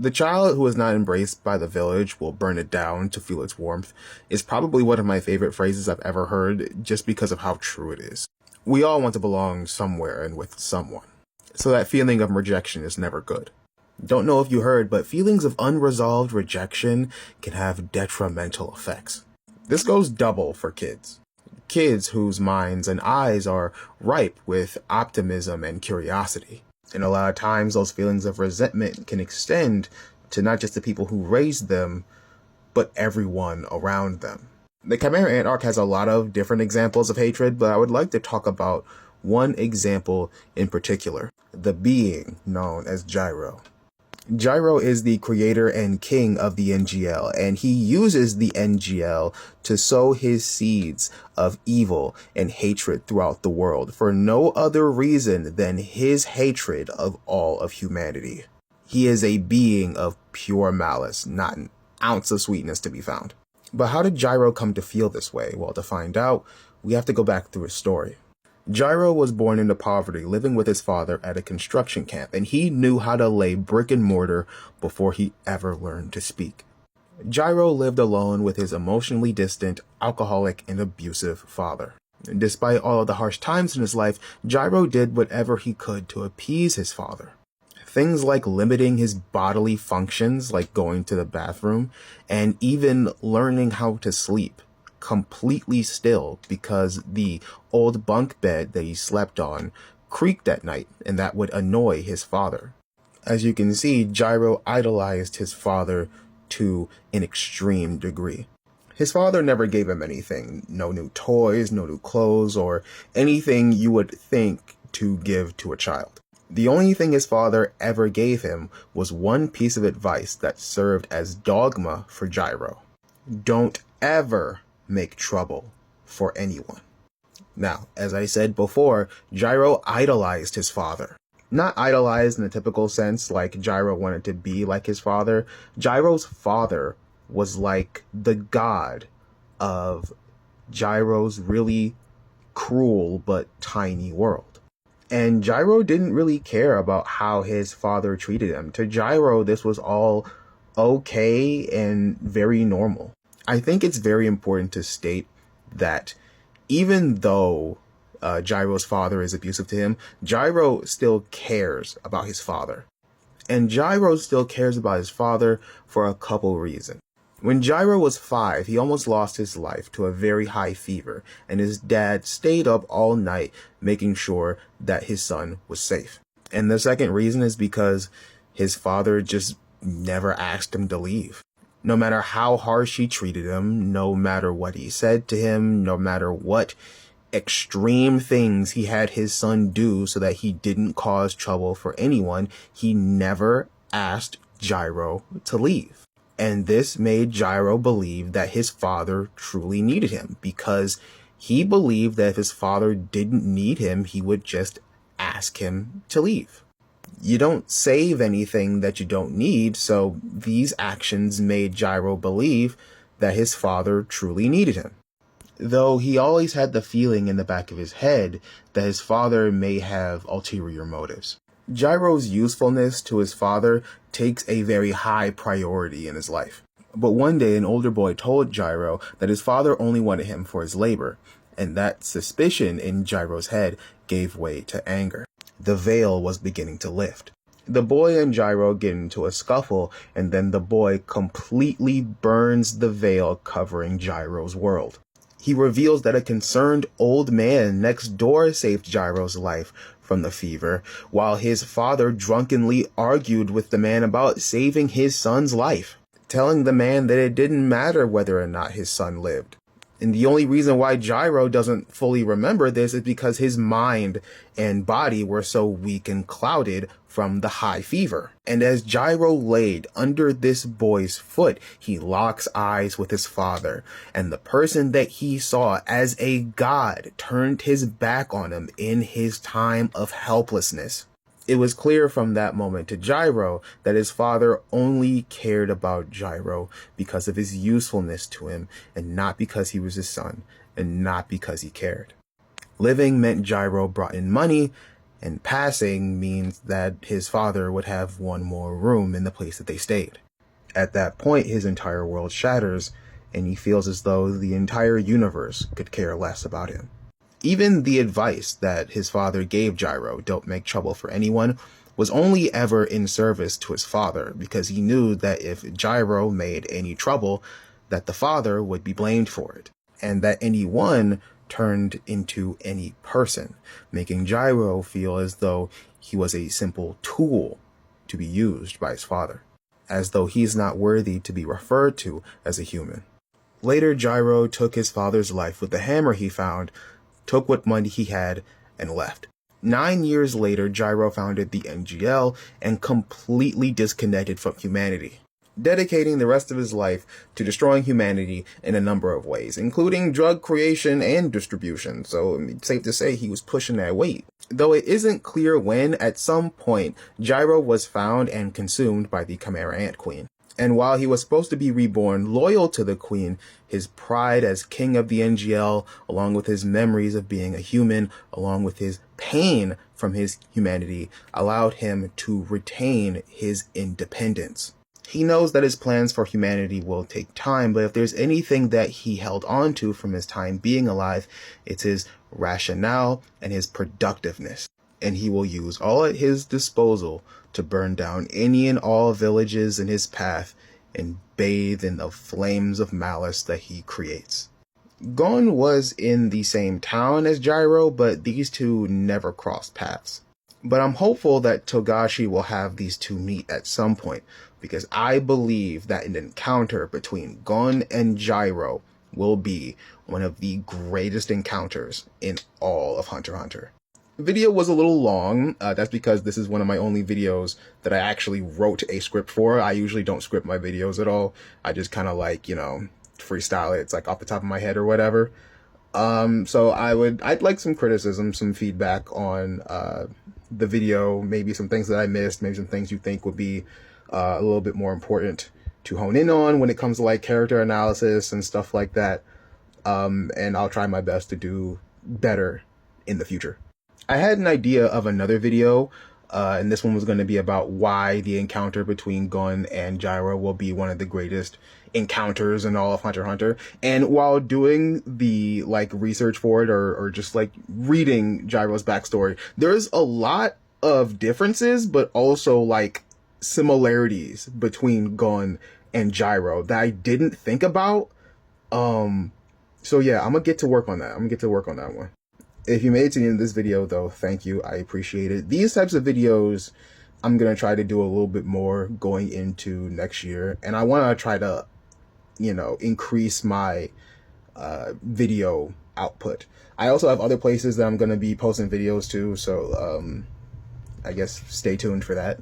The child who is not embraced by the village will burn it down to feel its warmth is probably one of my favorite phrases I've ever heard, just because of how true it is. We all want to belong somewhere and with someone, so that feeling of rejection is never good. Don't know if you heard, but feelings of unresolved rejection can have detrimental effects. This goes double for kids. Kids whose minds and eyes are ripe with optimism and curiosity. And a lot of times those feelings of resentment can extend to not just the people who raised them, but everyone around them. The Chimera Ant arc has a lot of different examples of hatred, but I would like to talk about one example in particular, the being known as Gyro. Gyro is the creator and king of the NGL, and he uses the NGL to sow his seeds of evil and hatred throughout the world for no other reason than his hatred of all of humanity. He is a being of pure malice, not an ounce of sweetness to be found. But how did Gyro come to feel this way? Well, to find out, we have to go back through his story. Gyro was born into poverty, living with his father at a construction camp, and he knew how to lay brick and mortar before he ever learned to speak. Gyro lived alone with his emotionally distant, alcoholic, and abusive father. Despite all of the harsh times in his life, Gyro did whatever he could to appease his father. Things like limiting his bodily functions, like going to the bathroom, and even learning how to sleep completely still because the old bunk bed that he slept on creaked at night, and that would annoy his father. As you can see, Gyro idolized his father to an extreme degree. His father never gave him anything, no new toys, no new clothes, or anything you would think to give to a child. The only thing his father ever gave him was one piece of advice that served as dogma for Gyro. Don't ever make trouble for anyone. Now, as I said before, Gyro idolized his father. Not idolized in the typical sense like Gyro wanted to be like his father. Gyro's father was like the god of Gyro's really cruel but tiny world. And Gyro didn't really care about how his father treated him. To Gyro, this was all okay and very normal. I think it's very important to state that even though Gyro's father is abusive to him, Gyro still cares about his father. And Gyro still cares about his father for a couple reasons. When Gyro was 5, he almost lost his life to a very high fever, and his dad stayed up all night making sure that his son was safe. And the second reason is because his father just never asked him to leave. No matter how harsh he treated him, no matter what he said to him, no matter what extreme things he had his son do so that he didn't cause trouble for anyone, he never asked Gyro to leave. And this made Gyro believe that his father truly needed him, because he believed that if his father didn't need him, he would just ask him to leave. You don't save anything that you don't need, so these actions made Gyro believe that his father truly needed him. Though he always had the feeling in the back of his head that his father may have ulterior motives. Gyro's usefulness to his father takes a very high priority in his life. But one day an older boy told Gyro that his father only wanted him for his labor, and that suspicion in Gyro's head gave way to anger. The veil was beginning to lift. The boy and Gyro get into a scuffle, and then the boy completely burns the veil covering Gyro's world. He reveals that a concerned old man next door saved Gyro's life from the fever, while his father drunkenly argued with the man about saving his son's life, telling the man that it didn't matter whether or not his son lived. And the only reason why Gyro doesn't fully remember this is because his mind and body were so weak and clouded from the high fever. And as Gyro laid under this boy's foot, he locks eyes with his father, and the person that he saw as a god turned his back on him in his time of helplessness. It was clear from that moment to Gyro that his father only cared about Gyro because of his usefulness to him, and not because he was his son, and not because he cared. Living meant Gyro brought in money, and passing means that his father would have one more room in the place that they stayed. At that point, his entire world shatters, and he feels as though the entire universe could care less about him. Even the advice that his father gave Gyro, don't make trouble for anyone, was only ever in service to his father, because he knew that if Gyro made any trouble, that the father would be blamed for it, and that anyone turned into any person, making Gyro feel as though he was a simple tool to be used by his father, as though he's not worthy to be referred to as a human. Later, Gyro took his father's life with the hammer he found, took what money he had, and left. 9 years later, Gyro founded the NGL and completely disconnected from humanity, dedicating the rest of his life to destroying humanity in a number of ways, including drug creation and distribution, so it's safe to say he was pushing that weight. Though it isn't clear when, at some point, Gyro was found and consumed by the Chimera Ant Queen. And while he was supposed to be reborn loyal to the Queen, his pride as king of the NGL, along with his memories of being a human, along with his pain from his humanity, allowed him to retain his independence. He knows that his plans for humanity will take time, but if there's anything that he held on to from his time being alive, it's his rationale and his productiveness. And he will use all at his disposal to burn down any and all villages in his path and bathe in the flames of malice that he creates. Gon was in the same town as Gyro, but these two never crossed paths. But I'm hopeful that Togashi will have these two meet at some point, because I believe that an encounter between Gon and Gyro will be one of the greatest encounters in all of Hunter x Hunter. The video was a little long. That's because this is one of my only videos that I actually wrote a script for. I usually don't script my videos at all. I just kind of like, freestyle it. It's like off the top of my head or whatever. So I'd like some criticism, some feedback on the video, maybe some things that I missed, maybe some things you think would be a little bit more important to hone in on when it comes to like character analysis and stuff like that. And I'll try my best to do better in the future. I had an idea of another video, and this one was going to be about why the encounter between Gon and Gyro will be one of the greatest encounters in all of Hunter x Hunter. And while doing the research for it or just reading Gyro's backstory, there's a lot of differences, but also similarities between Gon and Gyro that I didn't think about. So yeah, I'm gonna get to work on that. One. If you made it to the end of this video, though, thank you. I appreciate it. These types of videos, I'm going to try to do a little bit more going into next year. And I want to try to, increase my video output. I also have other places that I'm going to be posting videos to. So I guess stay tuned for that.